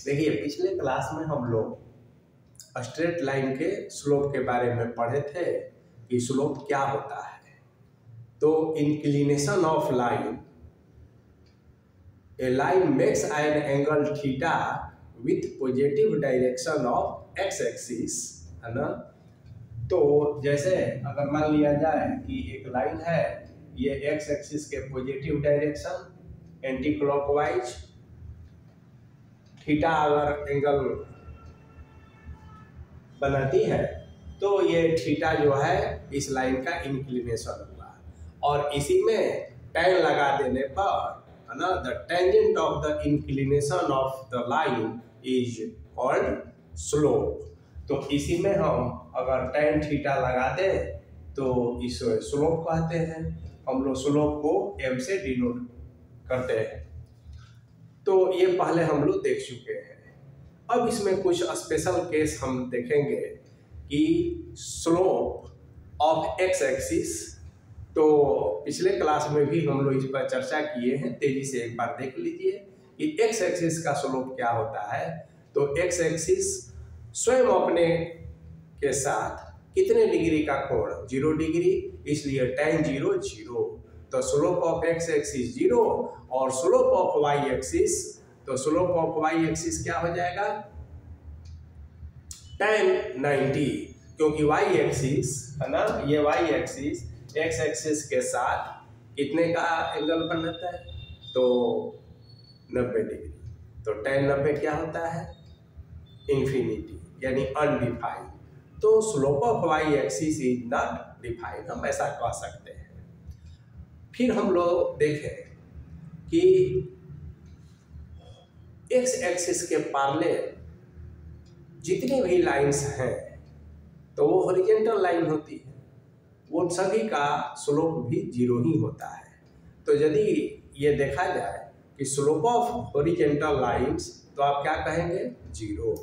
देखिए, पिछले क्लास में हम लोग स्ट्रेट लाइन के स्लोप के बारे में पढ़े थे कि स्लोप क्या होता है। तो inclination of line, A line makes an angle theta with positive direction of x axis, है ना। तो जैसे अगर मान लिया जाए कि एक लाइन है, ये एक्स एक्सिस के positive direction anti clockwise theta अगर एंगल बनाती है तो ये थीटा जो है इस लाइन का इंक्लिनेशन हुआ, और इसी में tan लगा देने पर, है ना, the tangent of the inclination of the line is called slope. तो इसी में हम अगर tan थीटा लगा दें तो इस स्लोप कहते हैं। हम लोग स्लोप को m से डिनोट करते हैं। तो ये पहले हम लोग देख चुके हैं। अब इसमें कुछ स्पेशल केस हम देखेंगे कि स्लोप ऑफ एक्स एक्सिस, तो पिछले क्लास में भी हम लोग इस पर चर्चा किए हैं, तेजी से एक बार देख लीजिए कि एक्स एक्सिस का स्लोप क्या होता है। तो एक्स एक्सिस स्वयं अपने के साथ कितने डिग्री का कोण, 0 डिग्री, इसलिए tan 0 0। तो स्लोप ऑफ एक्स एक्सिस 0 और स्लोप ऑफ वाई एक्सिस, तो स्लोप ऑफ वाई एक्सिस क्या हो जाएगा, tan 90, क्योंकि वाई एक्सिस, है ना, ये वाई एक्सिस एक्स एक्सिस के साथ कितने का एंगल बनाता है, तो 90 डिग्री। तो tan 90 क्या होता है, इंफिनिटी, यानी अनडिफाइंड। तो slope of Y axis is not defined, हम ऐसा कह सकते हैं। फिर हम लोग देखें कि एक्स एक्सिस के पैरेलल जितनी भी लाइंस हैं तो वो हॉरिजॉन्टल लाइन होती है, वो सभी का स्लोप भी 0 ही होता है। तो यदि ये देखा जाए कि स्लोप ऑफ हॉरिजॉन्टल लाइंस, तो आप क्या कहेंगे, 0।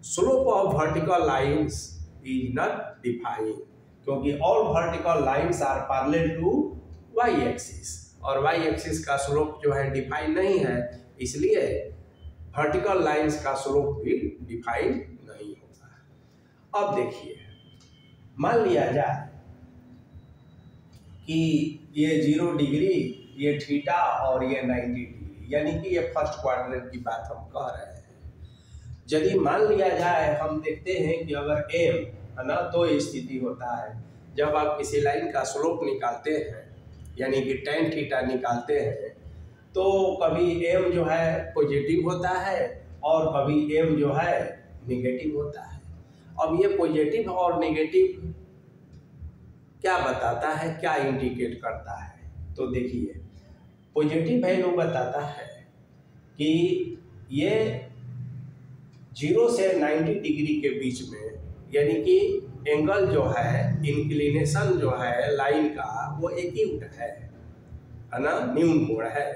Slope of vertical lines is not defined, क्योंकि all vertical lines are parallel to Y axis, और वाई एक्सिस का स्लोप जो है डिफाइन नहीं है, इसलिए वर्टिकल लाइंस का स्लोप भी डिफाइन नहीं होगा। अब देखिए, मान लिया जाए कि ये 0 डिग्री, ये थीटा और ये 90 डिग्री, यानी कि ये फर्स्ट क्वाड्रेंट की बात हम कह रहे हैं। यदि मान लिया जाए, हम देखते हैं कि अगर m, है ना, तो स्थिति होता है जब आप किसी लाइन का स्लोप निकालते हैं, यानी कि tan थीटा निकालते हैं, तो कभी m जो है पॉजिटिव होता है और कभी m जो है नेगेटिव होता है। अब ये पॉजिटिव और नेगेटिव क्या बताता है, क्या इंडिकेट करता है, तो देखिए, पॉजिटिव वैल्यू बताता है कि ये 0 से 90 डिग्री के बीच में, यानी कि एंगल जो है, इंक्लिनेशन जो है लाइन का, वो एक्यूट है ना, न्यून कोण है।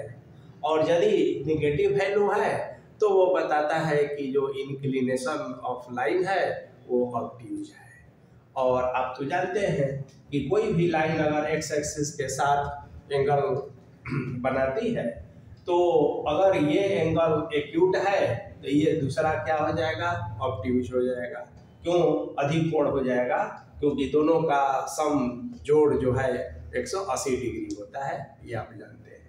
और यदि नेगेटिव वैल्यू है तो वो बताता है कि जो इंक्लिनेशन ऑफ लाइन है वो ऑब्ट्यूज है। और आप तो जानते हैं कि कोई भी लाइन अगर एक्स एक्सिस के साथ एंगल बनाती है, तो अगर ये एंगल एक्यूट है तो ये दूसरा क्या हो जाएगा, ऑब्ट्यूज हो जाएगा। क्यों अधिक कोण हो जाएगा, क्योंकि दोनों का सम जोड़ जो है 180 डिग्री होता है, ये आप जानते हैं।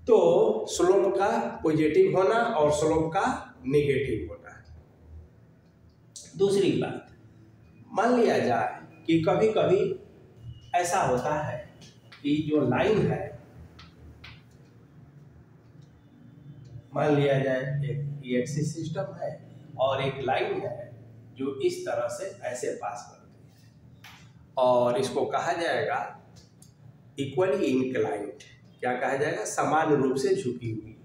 तो स्लोप का पॉजिटिव होना और स्लोप का नेगेटिव होना है। दूसरी बात, मान लिया जाए कि कभी कभी ऐसा होता है कि जो लाइन है, मान लिया जाए एक एक्सिस सिस्टम है और एक लाइन है जो इस तरह से ऐसे पास करती है, और इसको कहा जाएगा इक्वली इंक्लाइंड। क्या कहा जाएगा, समान रूप से झुकी हुई।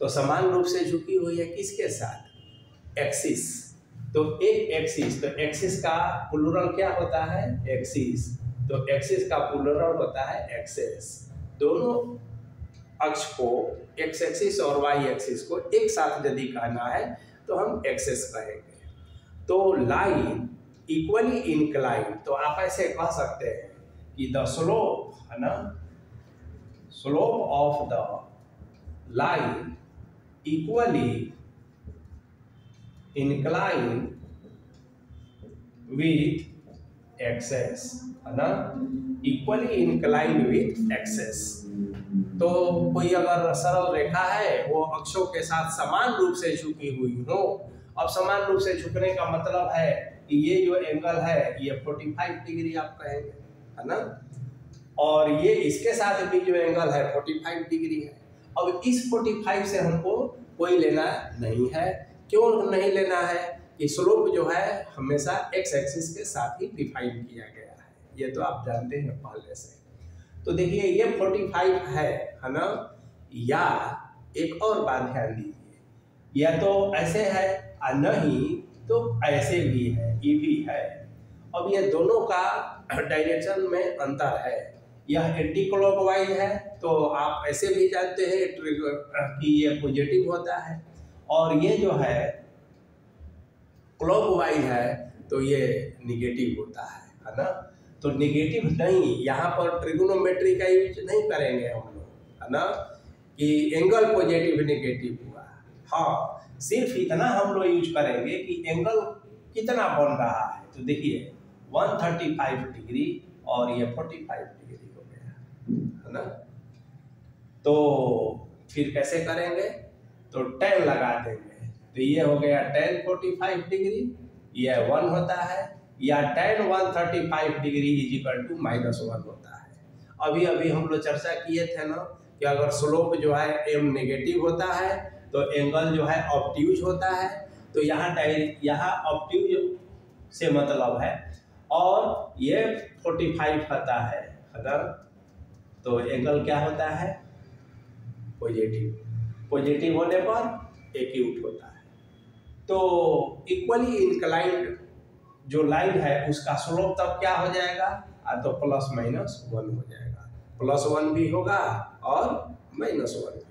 तो समान रूप से झुकी हुई है किसके साथ, एक्सिस। तो एक एक्सिस, तो एक्सिस का प्लूरल क्या होता है, एक्सिस। तो एक्सिस का प्लूरल होता है एक्सेस। दोनों अक्ष को, एक्स एक्सिस और वाई एक्सिस को एक साथ यदि कहना है तो हम एक्सेस कहेंगे। तो लाइन इक्वली इंक्लाइन, तो आप ऐसे कह सकते हैं कि द स्लोप, है ना, slope of the line equally incline with access, है ना, इक्वली इंक्लाइंड विथ एक्सेस। तो कोई अगर सरल रेखा है वो अक्षों के साथ समान रूप से झुकी हुई हो। अब समान रूप से झुकने का मतलब है कि ये जो एंगल है ये 45 डिग्री आप कहेंगे, है ना, और ये इसके साथ भी जो एंगल है 45 डिग्री है। अब इस 45 से हमको कोई लेना नहीं है। क्यों नहीं लेना है? कि स्लोप जो है हमेशा एक्स एक्सिस के साथ ही डिफाइन किया गया है, ये तो आप जानते हैं पहले से। तो देखिए ये 45 है ना, या एक और बात ध्यान दीजिए, या तो ऐसे है और नहीं तो ऐसे भी है, ये भी है। अब ये दोनों का डायरेक्शन में अंतर है। यह एंटी क्लॉकवाइज है तो आप ऐसे भी जानते हैं कि ये पॉजिटिव होता है, और ये जो है क्लॉकवाइज है तो ये निगेटिव होता है ना। तो निगेटिव नहीं, यहाँ पर ट्रिगोनोमेट्री का यूज नहीं करेंगे हम लोग, है ना, कि एंगल पॉजिटिव निगेटिव हुआ। हाँ, सिर्फ इतना हम लोग यूज करेंगे कि एंगल कितना बन रहा है। तो देखिए 135 डिग्री और ये 45 डिग्री हो गया, है ना। तो फिर कैसे करेंगे? तो tan लगा देंगे, तो ये हो गया tan 45 डिग्री, ये 1 होता है, या tan 135 degree is equal to -1 होता है। अभी अभी हम लोग चर्चा किए थे ना कि अगर स्लोप जो है m नेगेटिव होता है तो एंगल जो है ऑब्ट्यूज होता है। तो यहाँ ऑब्ट्यूज से मतलब है, और ये 45 होता है ना, तो एंगल क्या होता है? पॉजिटिव। पॉजिटिव होने पर एक्यूट होता है। तो इक्वली इंक्लाइंड जो लाइन है उसका स्लोप तब क्या हो जाएगा? तो +-1 हो जाएगा, +1 भी होगा और -1 भी।